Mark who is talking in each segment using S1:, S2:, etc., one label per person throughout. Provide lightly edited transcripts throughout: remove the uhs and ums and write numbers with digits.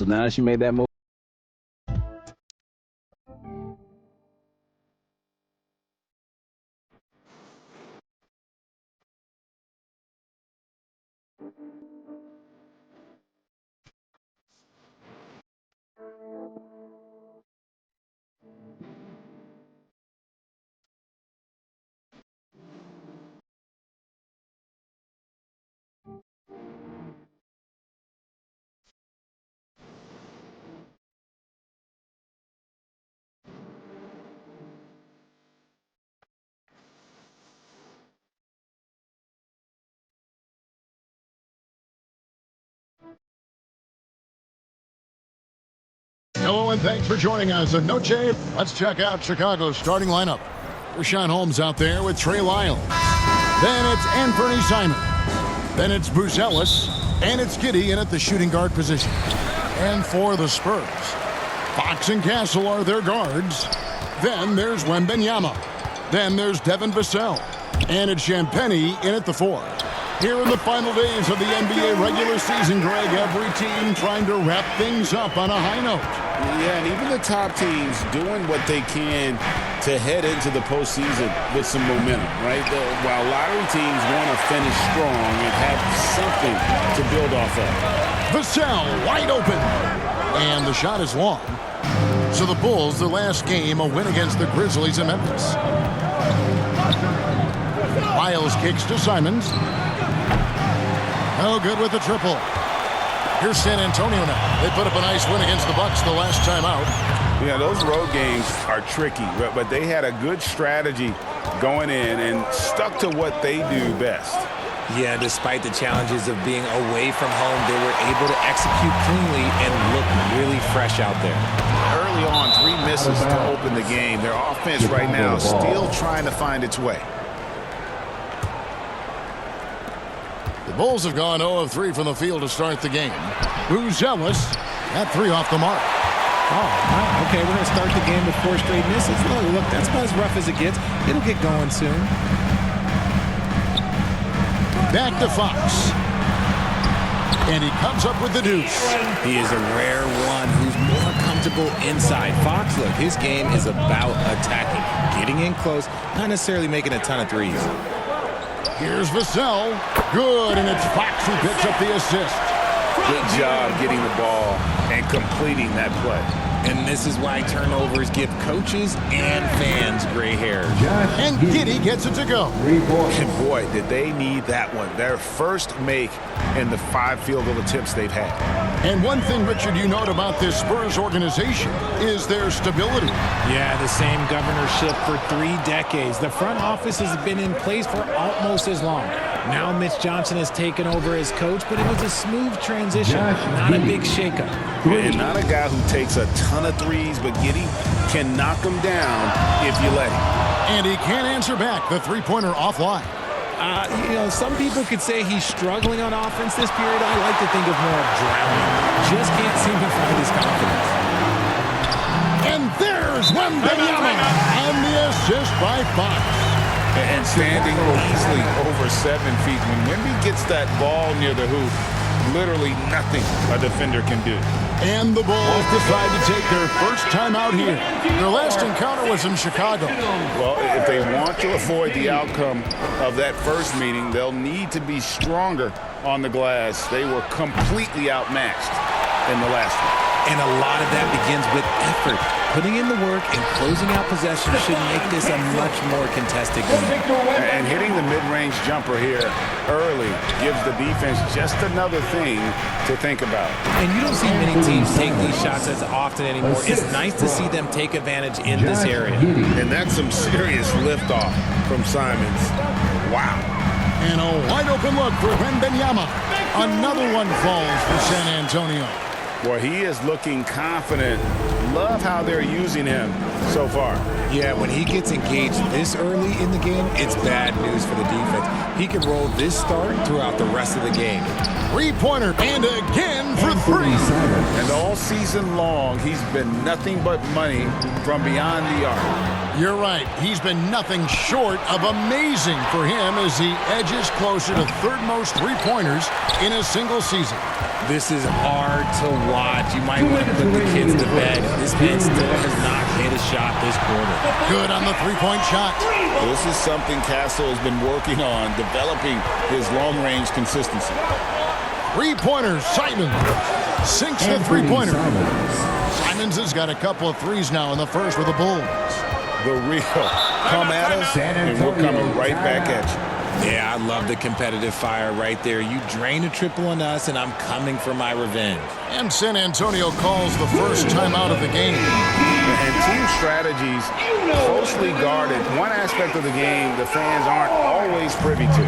S1: So now that she made that move.
S2: Hello and thanks for joining us at Noche. Let's check out Chicago's starting lineup. Rashawn Holmes out there with Trey Lyles. Then it's Anthony Simon. Then it's Bruce Ellis. And it's Giddey in at the shooting guard position. And for the Spurs, Fox and Castle are their guards. Then there's Wembanyama. Then there's Devin Vassell. And it's Champagnie in at the 4. Here in the final days of the NBA regular season, Greg, every team trying to wrap things up on a high note.
S3: Yeah, and even the top teams doing what they can to head into the postseason with some momentum, right? While lottery teams want to finish strong and have something to build off of.
S2: Vassell wide open. And the shot is long. So the Bulls, the last game, a win against the Grizzlies in Memphis. Lyles kicks to Simons. No good with the triple. Here's San Antonio now. They put up a nice win against the Bucks the last time out.
S3: Yeah, those road games are tricky, but they had a good strategy going in and stuck to what they do best.
S4: Yeah, despite the challenges of being away from home, they were able to execute cleanly and look really fresh out there.
S3: Early on, 3 misses to open the game. Their offense right now is still trying to find its way.
S2: The Bulls have gone 0 of 3 from the field to start the game. Bruce Ellis, that 3 off the mark.
S4: Oh, wow. Okay, we're going to start the game with 4 straight misses. Look, that's about as rough as it gets. It'll get going soon.
S2: Back to Fox. And he comes up with the deuce.
S4: He is a rare one who's more comfortable inside. Fox, look, his game is about attacking, getting in close, not necessarily making a ton of threes.
S2: Here's Vassell. Good, and it's Fox who picks up the assist.
S3: Good job getting the ball and completing that play.
S4: And this is why turnovers give coaches and fans gray hairs.
S2: And Giddey gets it to go.
S3: And boy, did they need that one. Their first make in the 5 field goal attempts they've had.
S2: And one thing, Richard, you note about this Spurs organization is their stability.
S5: Yeah, the same governorship for 3 decades. The front office has been in place for almost as long. Now Mitch Johnson has taken over as coach, but it was a smooth transition, not a big shakeup.
S3: And not a guy who takes a ton of threes, but Giddey can knock them down if you let him.
S2: And he can't answer back the three-pointer offline.
S5: Some people could say he's struggling on offense this period. I like to think of more of drowning. Just can't seem to find his confidence.
S2: And there's Wembanyama on the assist by Fox.
S3: And standing easily over 7 feet. When Wemby gets that ball near the hoop, literally nothing a defender can do.
S2: And the Bulls decide to take their first time out here. Their last encounter was in Chicago.
S3: Well, if they want to avoid the outcome of that first meeting, they'll need to be stronger on the glass. They were completely outmatched in the last one.
S4: And a lot of that begins with effort. Putting in the work and closing out possession should make this a much more contested game.
S3: And hitting the mid-range jumper here early gives the defense just another thing to think about.
S4: And you don't see many teams take these shots as often anymore. It's nice to see them take advantage in this area.
S3: And that's some serious liftoff from Simons. Wow.
S2: And a wide open look for Wembanyama. Another one falls for San Antonio.
S3: Boy, he is looking confident. Love how they're using him so far.
S4: Yeah, when he gets engaged this early in the game, it's bad news for the defense. He can roll this start throughout the rest of the game.
S2: Three-pointer, and again for 3.
S3: And all season long, he's been nothing but money from beyond the arc.
S2: You're right. He's been nothing short of amazing for him as he edges closer to third most three-pointers in a single season.
S4: This is hard to watch. You might want to put the kids to bed. This man still has not hit a shot this quarter.
S2: Good on the three-point shot.
S3: This is something Castle has been working on, developing his long-range consistency.
S2: Three-pointer, Simons sinks the three-pointer. Simons has got a couple of threes now in the first for the Bulls.
S3: The real come at us, and we're coming right back at you.
S4: Yeah, I love the competitive fire right there. You drain a triple on us, and I'm coming for my revenge.
S2: And San Antonio calls the first timeout of the game.
S3: And team strategies closely guarded. One aspect of the game the fans aren't always privy to.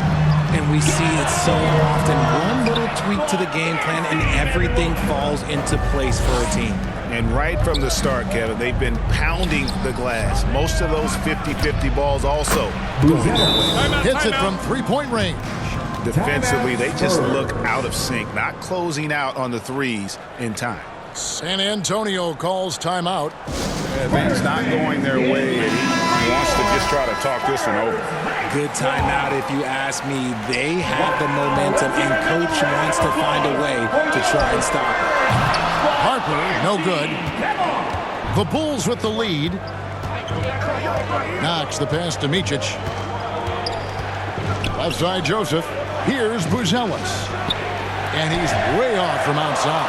S4: And we see it so often. One little tweak to the game plan, and everything falls into place for a team.
S1: And right from the start, Kevin, they've been pounding the glass. Most of those 50-50 balls also going their way.
S2: Hits it from three-point range.
S1: Defensively, they just look out of sync, not closing out on the threes in time.
S2: San Antonio calls timeout.
S3: Things not going their way, and he wants to just try to talk this one over.
S4: Good timeout if you ask me. They have the momentum, and Coach wants to find a way to try and stop it.
S2: Harper, no good. The Bulls with the lead. Knocks the pass to Micic. Left side, Joseph. Here's Buzelis. And he's way off from outside.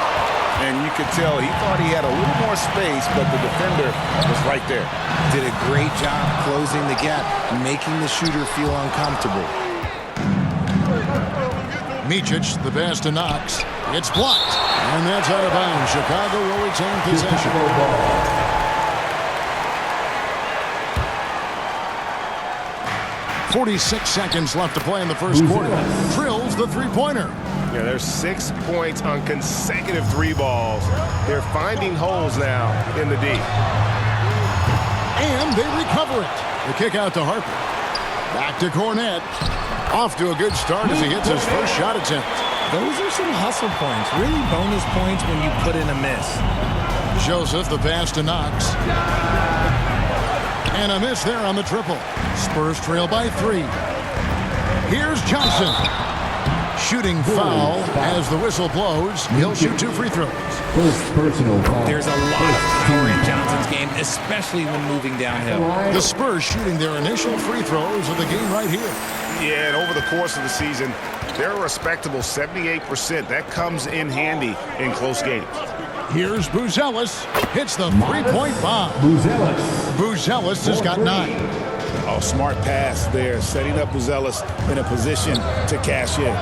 S3: And you could tell he thought he had a little more space, but the defender was right there.
S4: Did a great job closing the gap, making the shooter feel uncomfortable.
S2: Micic, the pass to Knox. It's blocked. And that's out of bounds. Chicago will retain possession. 46 seconds left to play in the first quarter. Drills the three-pointer.
S1: Yeah, there's 6 points on consecutive three balls. They're finding holes now in the D.
S2: And they recover it. The kick out to Harper. Back to Cornette. Off to a good start as he hits his first shot attempt.
S4: Those are some hustle points. Really bonus points when you put in a miss.
S2: Joseph, the pass to Knox. And a miss there on the triple. Spurs trail by 3. Here's Johnson. Shooting foul as the whistle blows. He'll shoot 2 free throws.
S4: There's a lot of power in Johnson's game, especially when moving downhill.
S2: The Spurs shooting their initial free throws of the game right here.
S1: Yeah, and over the course of the season, they're a respectable 78%. That comes in handy in close games.
S2: Here's Buzelis. Hits the three-point bomb. Buzelis has got 9.
S3: Oh, smart pass there, setting up Buzelis in a position to cash in.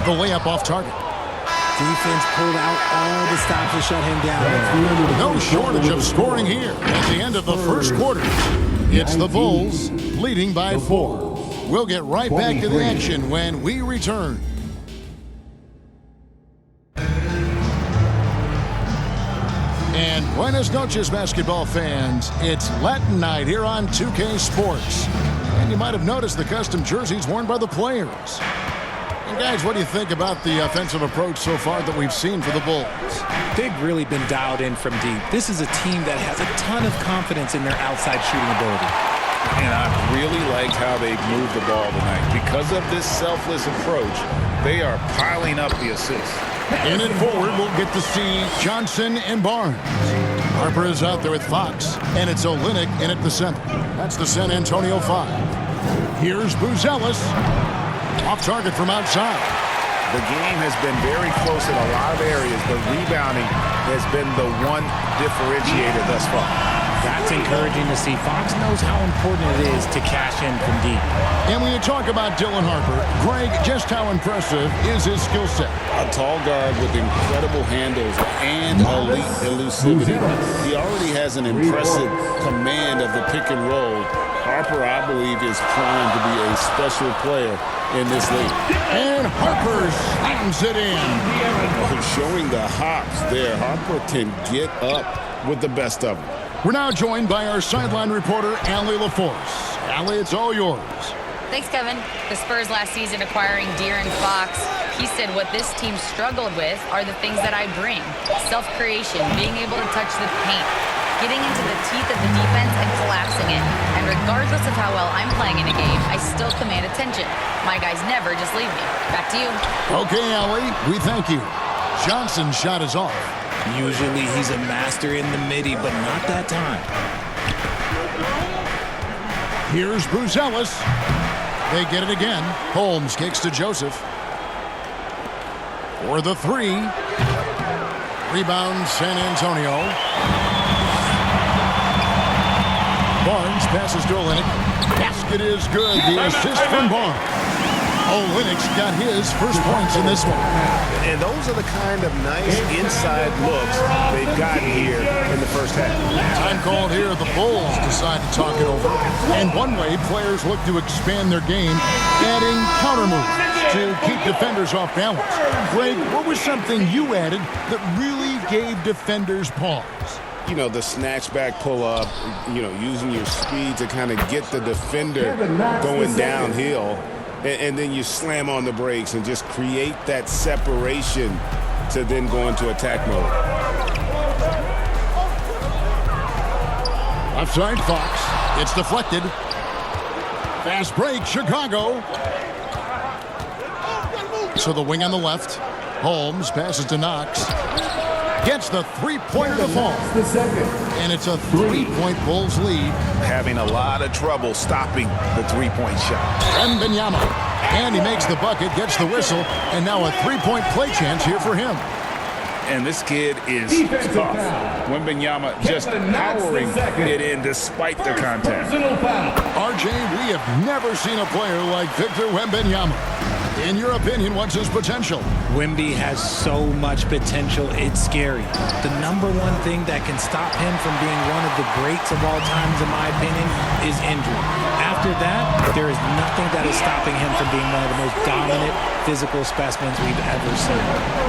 S2: The layup off target.
S4: Defense pulled out all the stops to shut him down.
S2: No shortage of scoring here at the end of the first quarter. It's the Bulls leading by 4. We'll get right back to the action when we return. And buenas noches, basketball fans. It's Latin night here on 2K Sports. And you might have noticed the custom jerseys worn by the players. And guys, what do you think about the offensive approach so far that we've seen for the Bulls?
S4: They've really been dialed in from deep. This is a team that has a ton of confidence in their outside shooting ability.
S3: And I really like how they've moved the ball tonight. Because of this selfless approach, they are piling up the assists.
S2: In it forward, we'll get to see Johnson and Barnes. Harper is out there with Fox, and it's Olynyk in at the center. That's the San Antonio 5. Here's Buzelis. Off target from outside.
S1: The game has been very close in a lot of areas, but rebounding has been the one differentiator thus far.
S4: That's encouraging to see. Fox knows how important it is to cash in from deep.
S2: And when you talk about Dylan Harper, Greg, just how impressive is his skill set?
S3: A tall guard with incredible handles and elite elusivity. He already has an impressive command of the pick and roll. Harper, I believe, is primed to be a special player in this league.
S2: And Harper slams it in.
S3: Showing the hops there. Harper can get up with the best of them.
S2: We're now joined by our sideline reporter, Allie LaForce. Allie, it's all yours.
S6: Thanks, Kevin. The Spurs last season acquiring De'Aaron Fox. He said what this team struggled with are the things that I bring. Self-creation, being able to touch the paint. getting into the teeth of the defense and collapsing it. And regardless of how well I'm playing in a game, I still command attention. My guys never just leave me. Back to you.
S2: Okay, Allie, we thank you. Johnson's shot is off.
S4: Usually he's a master in the midi, but not that time.
S2: Here's Bruce Ellis. They get it again. Holmes kicks to Joseph. For the three. Rebound, San Antonio. Barnes passes to Olynyk. Basket is good. The assist from Barnes. Olynyk's got his first points in this one.
S1: And those are the kind of nice inside looks they've gotten here in the first half.
S2: Time called here. The Bulls decide to talk it over. And one way, players look to expand their game, adding counter moves to keep defenders off balance. Greg, what was something you added that really gave defenders pause?
S3: You know, the snatchback pull-up, you know, using your speed to kind of get the defender going downhill. And then you slam on the brakes and just create that separation to then go into attack mode.
S2: Left side, Fox. It's deflected. Fast break, Chicago. So the wing on the left. Holmes passes to Knox. Gets the three-pointer to fall. And it's a three-point Bulls lead.
S1: Having a lot of trouble stopping the three-point shot.
S2: Wembanyama. And he makes the bucket, gets the whistle, and now a three-point play chance here for him.
S1: And this kid is tough. Wembanyama just powering it in despite the contact.
S2: RJ, we have never seen a player like Victor Wembanyama. In your opinion, what's his potential?
S4: Wemby has so much potential, it's scary. The number one thing that can stop him from being one of the greats of all times, in my opinion, is injury. After that, there is nothing that is stopping him from being one of the most dominant physical specimens we've ever seen.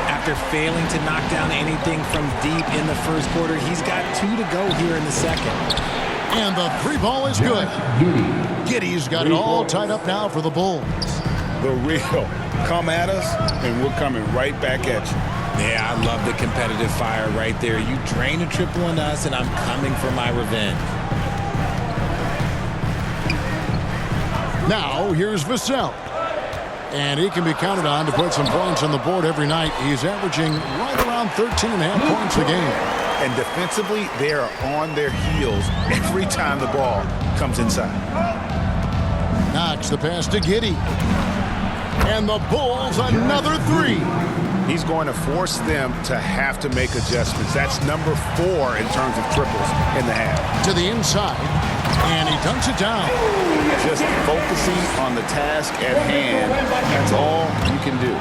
S4: After failing to knock down anything from deep in the first quarter, he's got 2 to go here in the second.
S2: And the three ball is good. Giddey's got it all tied up now for the Bulls.
S3: The real come at us, and we're coming right back at you.
S4: Yeah, I love the competitive fire right there. You drain a triple on us, and I'm coming for my revenge.
S2: Now, here's Vassell. And he can be counted on to put some points on the board every night. He's averaging right around 13.5 points a game.
S1: And defensively, they are on their heels every time the ball comes inside.
S2: Knox the pass to Giddey. And the Bulls another three.
S1: He's going to force them to have to make adjustments. That's number 4 in terms of triples in the half.
S2: To the inside. And he dunks it down.
S1: Just focusing on the task at hand. That's all you can do.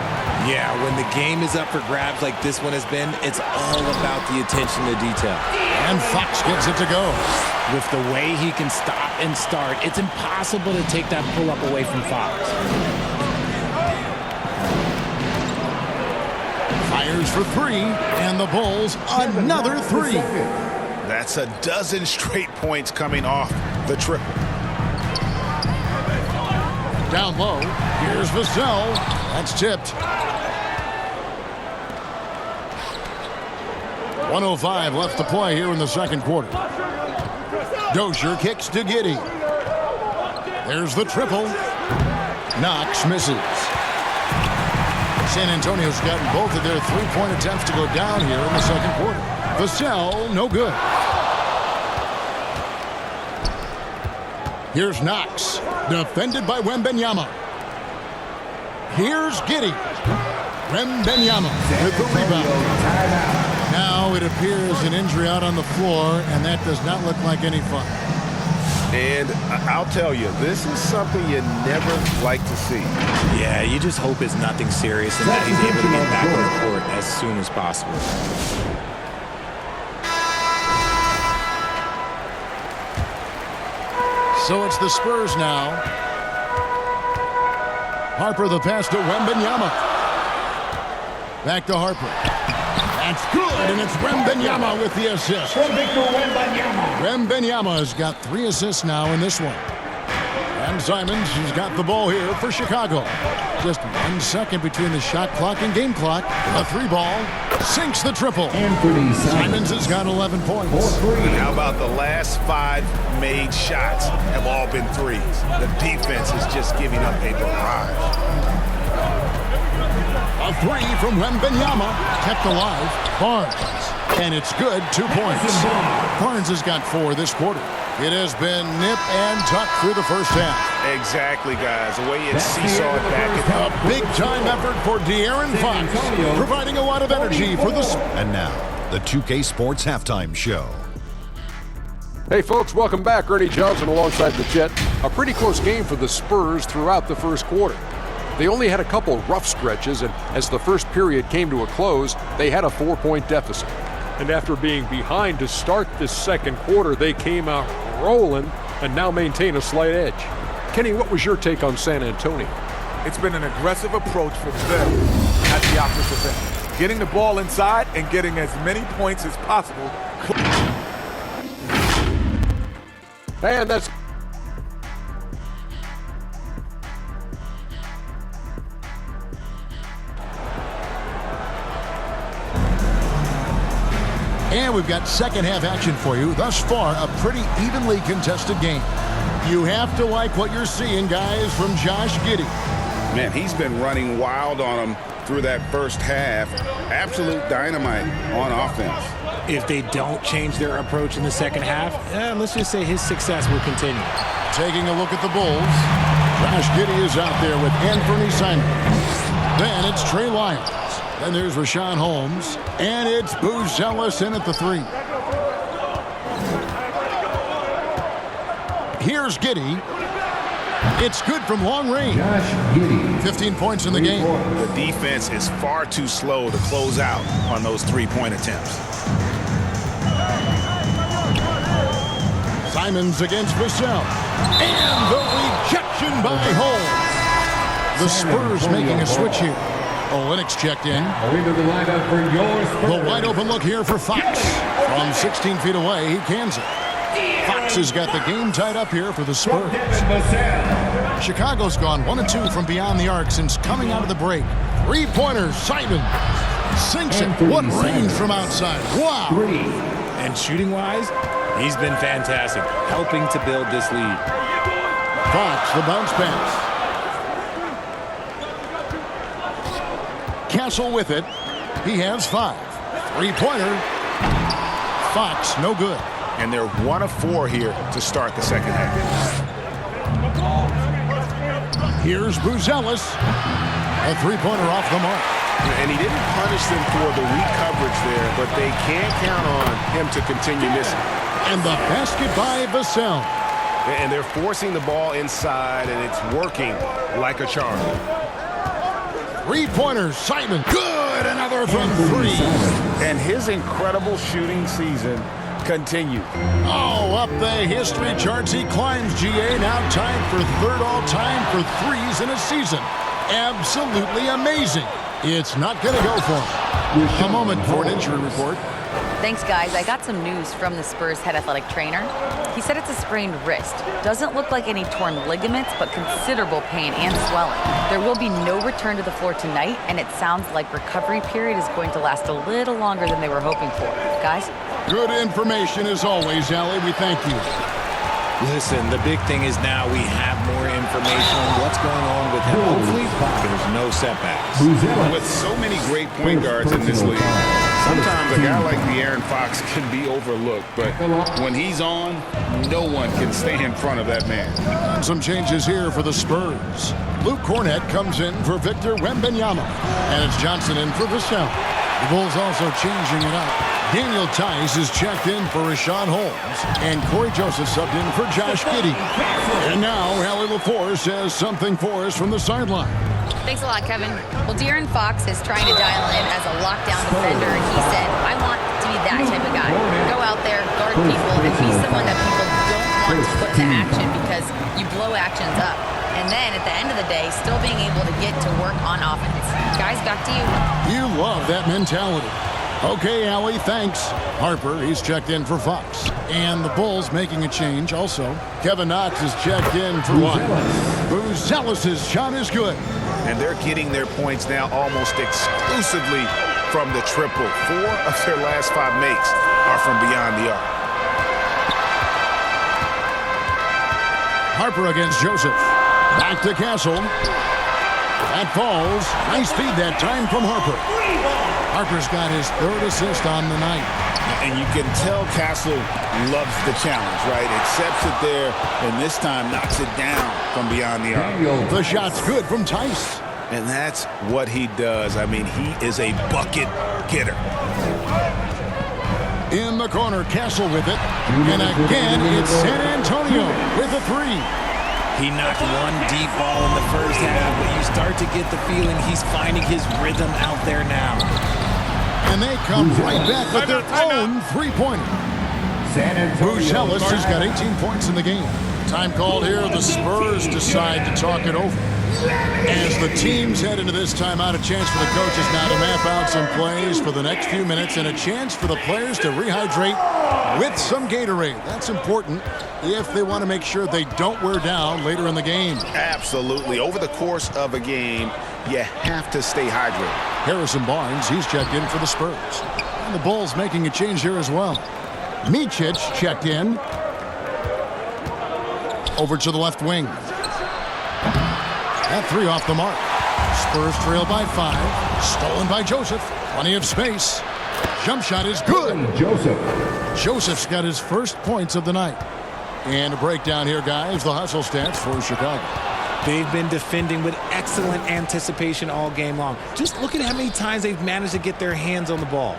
S4: Yeah, when the game is up for grabs like this one has been, it's all about the attention to detail.
S2: And Fox gets it to go.
S5: With the way he can stop and start, it's impossible to take that pull-up away from Fox.
S2: Fires for 3, and the Bulls another 3.
S1: That's a dozen straight points coming off the triple.
S2: Down low, here's Vassell. That's tipped. 1:05 left to play here in the second quarter. Dozier kicks to Giddey. There's the triple. Knox misses. San Antonio's gotten both of their three-point attempts to go down here in the second quarter. Vassell, no good. Here's Knox, defended by Wembanyama. Here's Giddey. Wembanyama with the rebound. Now it appears an injury out on the floor, and that does not look like any fun.
S1: And I'll tell you, this is something you never like to see.
S4: Yeah, you just hope it's nothing serious and that he's able to get back on the court as soon as possible.
S2: So it's the Spurs now. Harper the pass to Wembanyama. Back to Harper. That's good, and it's Wembanyama with the assist. Wembanyama's got 3 assists now in this one. And Simons has got the ball here for Chicago. Just 1 second between the shot clock and game clock. A 3-ball sinks the triple. Simons has got 11 points.
S1: And how about the last 5 made shots have all been threes? The defense is just giving up a barrage.
S2: A 3 from Wembanyama, kept alive. Barnes, and it's good, 2 points. Barnes has got 4 this quarter. It has been nip and tuck through the first half.
S1: Exactly, guys. The way it's seesawed back and up.
S2: A big-time effort for De'Aaron Fox, providing a lot of energy for the...
S7: And now, the 2K Sports Halftime Show.
S8: Hey folks, welcome back. Ernie Johnson alongside the Jet. A pretty close game for the Spurs throughout the first quarter. They only had a couple rough stretches, and as the first period came to a close, they had a 4-point deficit. And after being behind to start this second quarter, they came out rolling and now maintain a slight edge. Kenny, what was your take on San Antonio?
S9: It's been an aggressive approach for them at the offensive end. Getting the ball inside and getting as many points as possible.
S8: And that's...
S2: And we've got second half action for you. Thus far, a pretty evenly contested game. You have to like what you're seeing, guys, from Josh Giddey.
S3: Man, he's been running wild on him through that first half. Absolute dynamite on offense.
S4: If they don't change their approach in the second half, let's just say his success will continue.
S2: Taking a look at the Bulls. Josh Giddey is out there with Anthony Simons. Then it's Trey Lyles. Then there's Richaun Holmes. And it's Buzelis in at the 3. Here's Giddey. It's good from long range. 15 points in the game.
S1: The defense is far too slow to close out on those 3-point attempts.
S2: Simons against Vassell. And the rejection by Holmes. The Spurs making a switch here. Olynyk checked in. The wide open look here for Fox. From 16 feet away, he cans it. Fox has got the game tied up here for the Spurs. Chicago's gone 1-2 from beyond the arc since coming out of the break. 3-pointer, Simons. Sinks it. What range from outside. Wow.
S4: And shooting-wise, he's been fantastic, helping to build this lead.
S2: Fox, the bounce pass. Castle with it. He has 5. 3-pointer. Fox, no good.
S1: And they're 1 of 4 here to start the second half.
S2: Here's Buzelis. A 3-pointer off the mark.
S1: And he didn't punish them for the weak coverage there, but they can't count on him to continue missing.
S2: And the basket by Vassell.
S1: And they're forcing the ball inside, and it's working like a charm.
S2: 3-pointer, Simon. Good, another from 3.
S1: And his incredible shooting season continues.
S2: Oh, up the history charts he climbs, GA. Now tied for 3rd all-time for threes in a season. Absolutely amazing. It's not going to go for him. A moment for an injury report.
S6: Thanks, guys. I got some news from the Spurs head athletic trainer. He said it's a sprained wrist. Doesn't look like any torn ligaments, but considerable pain and swelling. There will be no return to the floor tonight, and it sounds like recovery period is going to last a little longer than they were hoping for. Guys?
S2: Good information as always, Allie. We thank you.
S4: Listen, the big thing is now we have more information on what's going on with him. Hopefully, there's no setbacks.
S3: With so many great point guards in this league, sometimes a guy like De'Aaron Fox can be overlooked, but when he's on, no one can stay in front of that man.
S2: Some changes here for the Spurs. Luke Cornett comes in for Victor Wembanyama, and it's Johnson in for Vassell. The Bulls also changing it up. Daniel Tice is checked in for Richaun Holmes, and Corey Joseph subbed in for Josh Giddey. And now, Allie LaForce has something for us from the sideline.
S6: Thanks a lot, Kevin. Well, De'Aaron Fox is trying to dial in as a lockdown defender, and he said, I want to be that type of guy. Go out there, guard people, and be someone that people don't want to put to action because you blow actions up. And then, at the end of the day, still being able to get to work on offense. Guys, back to you.
S2: You love that mentality. Okay, Allie, thanks. Harper, he's checked in for Fox. And the Bulls making a change also. Kevin Knox is checked in for one. Buzelis' shot is good.
S1: And they're getting their points now almost exclusively from the triple. 4 of their last 5 makes are from beyond the arc.
S2: Harper against Joseph. Back to Castle. That falls. Nice feed that time from Harper. Harper's got his 3rd assist on the night.
S3: And you can tell Castle loves the challenge, right? Accepts it there, and this time knocks it down from beyond the arc.
S2: The shot's good from Tice.
S1: And that's what he does. I mean, he is a bucket getter.
S2: In the corner, Castle with it. And again, it's San Antonio with a 3.
S4: He knocked one deep ball in the first half, but you start to get the feeling he's finding his rhythm out there now.
S2: And they come right back with their own 3-pointer. Buzelis has got 18 points in the game. Time called here. The Spurs decide to talk it over. As the teams head into this timeout, a chance for the coaches now to map out some plays for the next few minutes and a chance for the players to rehydrate with some Gatorade. That's important if they want to make sure they don't wear down later in the game.
S1: Absolutely. Over the course of a game, you have to stay hydrated.
S2: Harrison Barnes, he's checked in for the Spurs. And the Bulls making a change here as well. Micic checked in. Over to the left wing. That 3 off the mark. Spurs trail by 5. Stolen by Joseph. Plenty of space. Jump shot is good. Joseph's got his first points of the night. And a breakdown here, guys. The hustle stats for Chicago.
S4: They've been defending with excellent anticipation all game long. Just look at how many times they've managed to get their hands on the ball.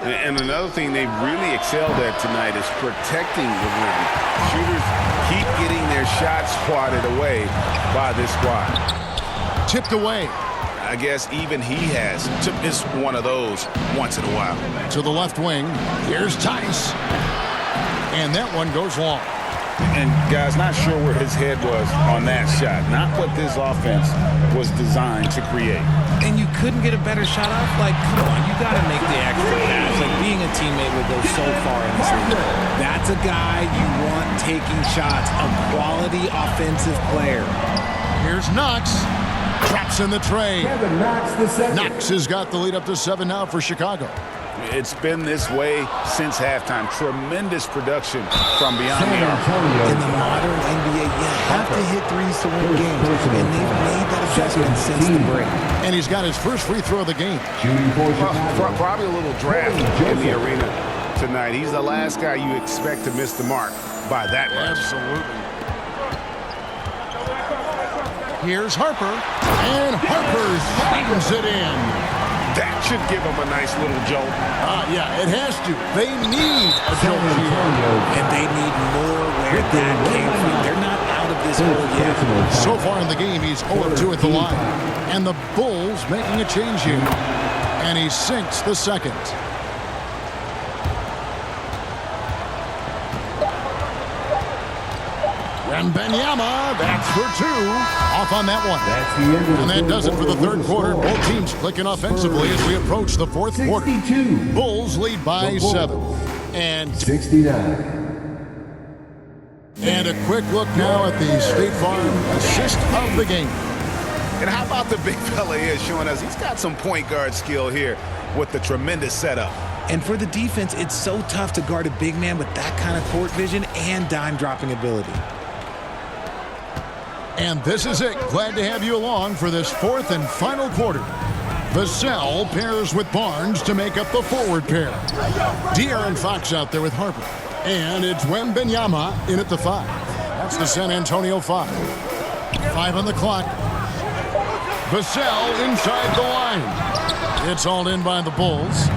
S3: And another thing they've really excelled at tonight is protecting the rim. Shooters keep getting their shots swatted away by this squad.
S2: Tipped away.
S1: I guess even he has missed one of those once in a while.
S2: To the left wing. Here's Tice. And that one goes long.
S3: And, guys, not sure where his head was on that shot. Not what this offense was designed to create.
S4: And you couldn't get a better shot off? Like, come on, you got to make the extra pass. Like, being a teammate would go so far in this league. That's a guy you want taking shots, a quality offensive player.
S2: Here's Knox. Traps in the tray. Knox has got the lead up to 7 now for Chicago.
S3: It's been this way since halftime. Tremendous production from beyond the arc.
S4: In the modern NBA, you have to hit threes to win games, and they've made that adjustment since the break.
S2: And he's got his first free throw of the game.
S3: Well, probably a little draft in the arena tonight. He's the last guy you expect to miss the mark by that much.
S2: Absolutely. Here's Harper, and Harper slams it in.
S3: That should give him a nice little jolt.
S2: Yeah, it has to. They need a jolt here.
S4: And they need more where that came from. They're not out of this hole yet.
S2: So far in the game, he's 0-2 at the line. And the Bulls making a change here. And he sinks the second. Wembanyama, that's for 2. Off on that one. And that does it for the third quarter. Both teams clicking offensively as we approach the fourth quarter. Bulls lead by 7. And
S10: 69.
S2: And a quick look now at the State Farm assist of the game.
S1: And how about the big fella here showing us he's got some point guard skill here with the tremendous setup.
S4: And for the defense, it's so tough to guard a big man with that kind of court vision and dime-dropping ability.
S2: And this is it. Glad to have you along for this fourth and final quarter. Vassell pairs with Barnes to make up the forward pair. De'Aaron Fox out there with Harper. And it's Wembanyama in at the 5. That's the San Antonio 5. 5 on the clock. Vassell inside the line. It's all in by the Bulls.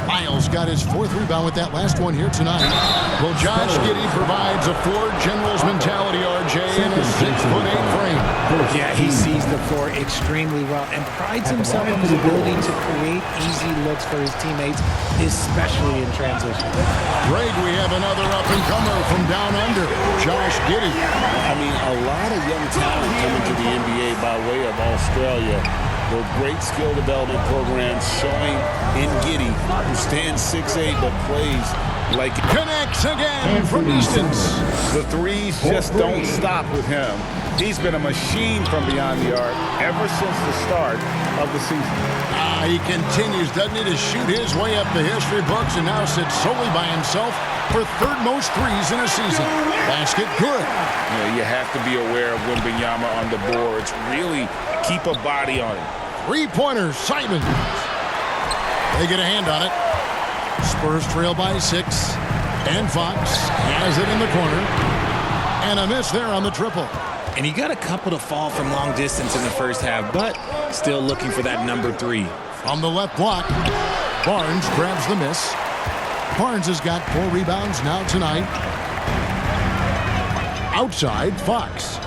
S2: Miles got his 4th rebound with that last one here tonight. Well, Josh Giddey provides a Ford General's mentality, RJ, in a 6'8" frame.
S4: Yeah, he sees the floor extremely well and prides himself on his ability to create easy looks for his teammates, especially in transition.
S2: Greg, we have another up-and-comer from down under, Josh Giddey.
S3: I mean, a lot of young talent coming to the NBA by way of Australia. The great skill development programs showing in Giddey, who stands 6'8", but plays like it.
S2: Connects again from distance.
S1: The threes just don't stop with him. He's been a machine from beyond the arc ever since the start of the season.
S2: He continues, doesn't he, to shoot his way up the history books and now sits solely by himself for third most threes in a season. Basket good.
S1: You have to be aware of Wembanyama on the boards. Really keep a body on him.
S2: Three-pointer, Simons. They get a hand on it. Spurs trail by 6. And Fox has it in the corner. And a miss there on the triple.
S4: And he got a couple to fall from long distance in the first half, but still looking for that number 3.
S2: From the left block, Barnes grabs the miss. Barnes has got 4 rebounds now tonight. Outside, Fox.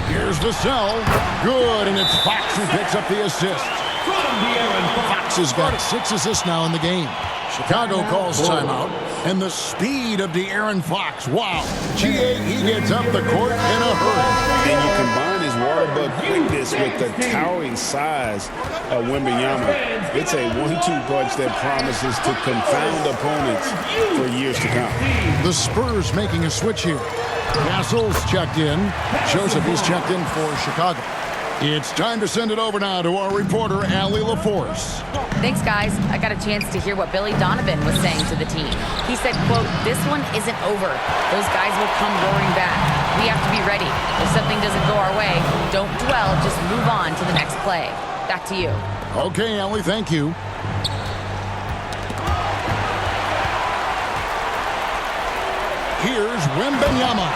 S2: Here's Vassell. Good, and it's Fox who picks up the assist. Fox has got 6 assists now in the game. Chicago calls timeout, and the speed of De'Aaron Fox. Wow. He gets up the court in a hurry.
S3: And you combine his water bug quickness with the towering size of Wembanyama. It's a 1-2 punch that promises to confound opponents for years to come.
S2: The Spurs making a switch here. Castle's checked in. Joseph is checked in for Chicago. It's time to send it over now to our reporter, Allie LaForce.
S6: Thanks, guys. I got a chance to hear what Billy Donovan was saying to the team. He said, quote, "This one isn't over. Those guys will come roaring back. We have to be ready. If something doesn't go our way, don't dwell. Just move on to the next play." Back to you.
S2: Okay, Allie, thank you. Here's Wembanyama.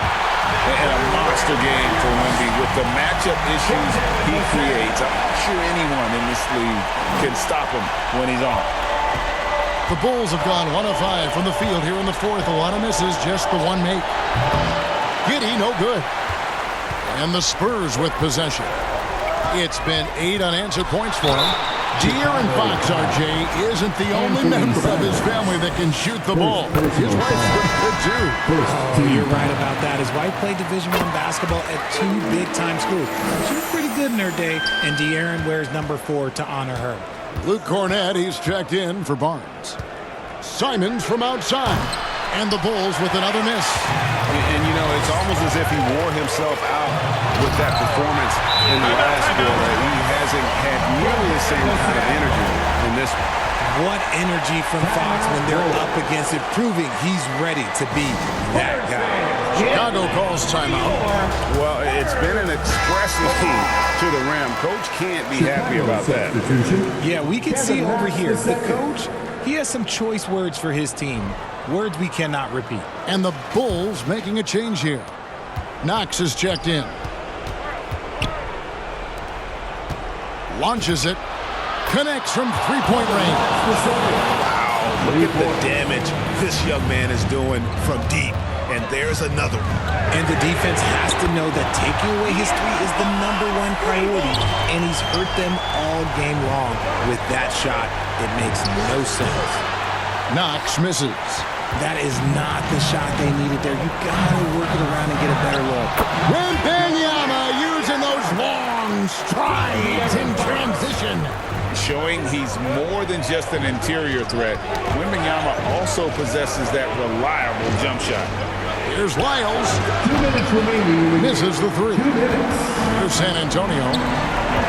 S1: And a monster game for Wemby with the matchup issues he creates. I'm not sure anyone in this league can stop him when he's on.
S2: The Bulls have gone 1 of 5 from the field here in the fourth. A lot of misses, just the one make. Giddey, no good. And the Spurs with possession. It's been 8 unanswered points for him. De'Aaron Fox, RJ, isn't the only member of his family that can shoot the ball. His wife's good too.
S4: You're right about that. His wife played Division I basketball at 2 big-time schools. She was pretty good in her day, and De'Aaron wears number 4 to honor her.
S2: Luke Cornett, he's checked in for Barnes. Simons from outside. And the Bulls with another miss.
S1: And it's almost as if he wore himself out with that performance in the last quarter. He hasn't had nearly the same kind of energy in this one.
S4: What energy from Fox when they're up against it, proving he's ready to be that guy.
S2: Chicago calls timeout.
S1: Well, it's been an expressive team to the rim. Coach can't be happy about that.
S4: Yeah, we can see over here, the coach, he has some choice words for his team. Words we cannot repeat.
S2: And the Bulls making a change here. Knox is checked in. Launches it. Connects from three-point range.
S1: Wow, look at the damage this young man is doing from deep. And there's another one.
S4: And the defense has to know that taking away his 3 is the #1 priority. And he's hurt them all game long. With that shot, it makes no sense.
S2: Knox misses.
S4: That is not the shot they needed there. You gotta work it around and get a better look.
S2: Wembanyama using those long strides in transition.
S1: Showing he's more than just an interior threat. Wembanyama also possesses that reliable jump shot.
S2: Here's Lyles.
S10: 2 minutes remaining.
S2: Misses the 3. Here's San Antonio.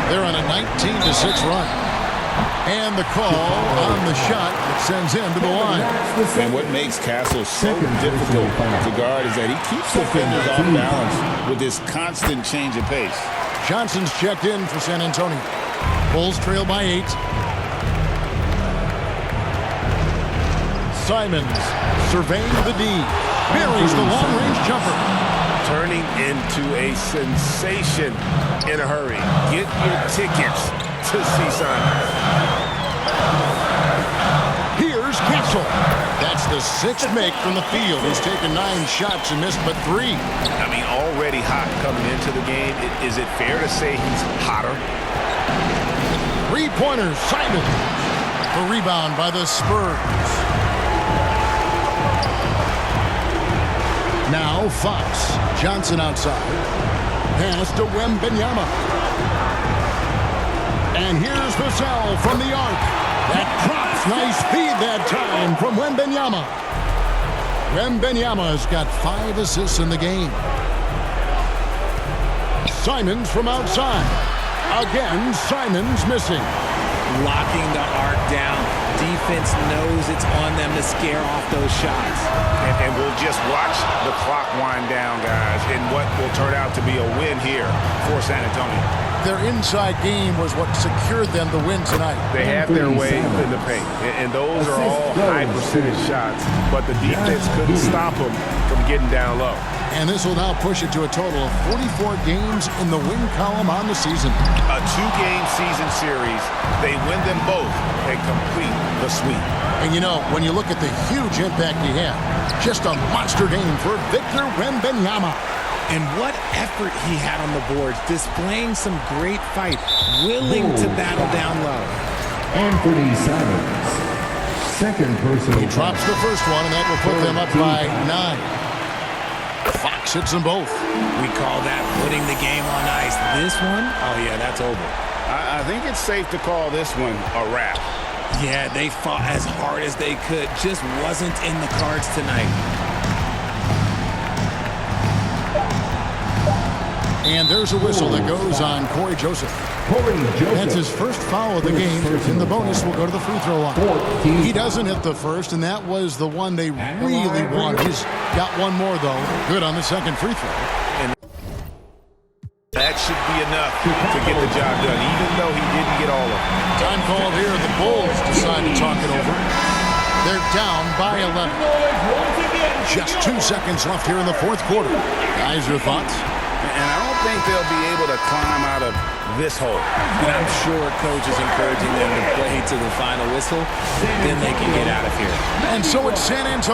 S2: They're on a 19-6 run. And the call on the shot that sends him to the line.
S3: And what makes Castle so difficult to guard is that he keeps defenders off balance with this constant change of pace.
S2: Johnson's checked in for San Antonio. Bulls trail by 8. Simons surveying the D. Buries the long-range jumper.
S1: Turning into a sensation in a hurry. Get your tickets to see Simons.
S2: Here's Castle. That's the 6th make from the field. He's taken 9 shots and missed but 3.
S1: I mean, already hot coming into the game. Is it fair to say he's hotter?
S2: Three-pointer, Simon. The rebound by the Spurs. Now Fox. Johnson outside. Pass to Wembanyama. And here's Vassell from the arc. That drops. Nice feed that time from Wembanyama. Wembanyama's got 5 assists in the game. Simons from outside. Again, Simons missing.
S4: Locking the arc down. Defense knows it's on them to scare off those shots.
S3: And we'll just watch the clock wind down, guys, in what will turn out to be a win here for San Antonio.
S2: Their inside game was what secured them the win tonight.
S3: They have their way in the paint, and those are all high percentage shots, but the defense couldn't stop them from getting down low.
S2: And this will now push it to a total of 44 games in the win column on the season.
S3: A 2-game season series, they win them both and complete the sweep.
S2: And you know, when you look at the huge impact he had, just a monster game for Victor Wembanyama.
S4: And what effort he had on the boards, displaying some great fight, willing to battle down low.
S10: Anthony Simons. Second personal.
S2: He drops the first one, and that will put them up by 9. Fox hits them both.
S4: We call that putting the game on ice. This one, oh yeah, that's over.
S3: I think it's safe to call this one a wrap.
S4: Yeah, they fought as hard as they could. Just wasn't in the cards tonight.
S2: And there's a whistle that goes on Corey Joseph. That's his first foul of the game, and the bonus will go to the free throw line. He doesn't hit the first, and that was the one they really wanted. He's got one more, though. Good on the second free throw.
S3: And that should be enough to get the job done, even though he didn't get all of it.
S2: Time called here. The Bulls decide to talk it over. They're down by 11. Just 2 seconds left here in the fourth quarter. Guys, your thoughts?
S3: And I don't think they'll be able to climb out of this hole.
S4: And I'm sure coach is encouraging them to play to the final whistle. Then they can get out of here.
S2: And so it's San Antonio.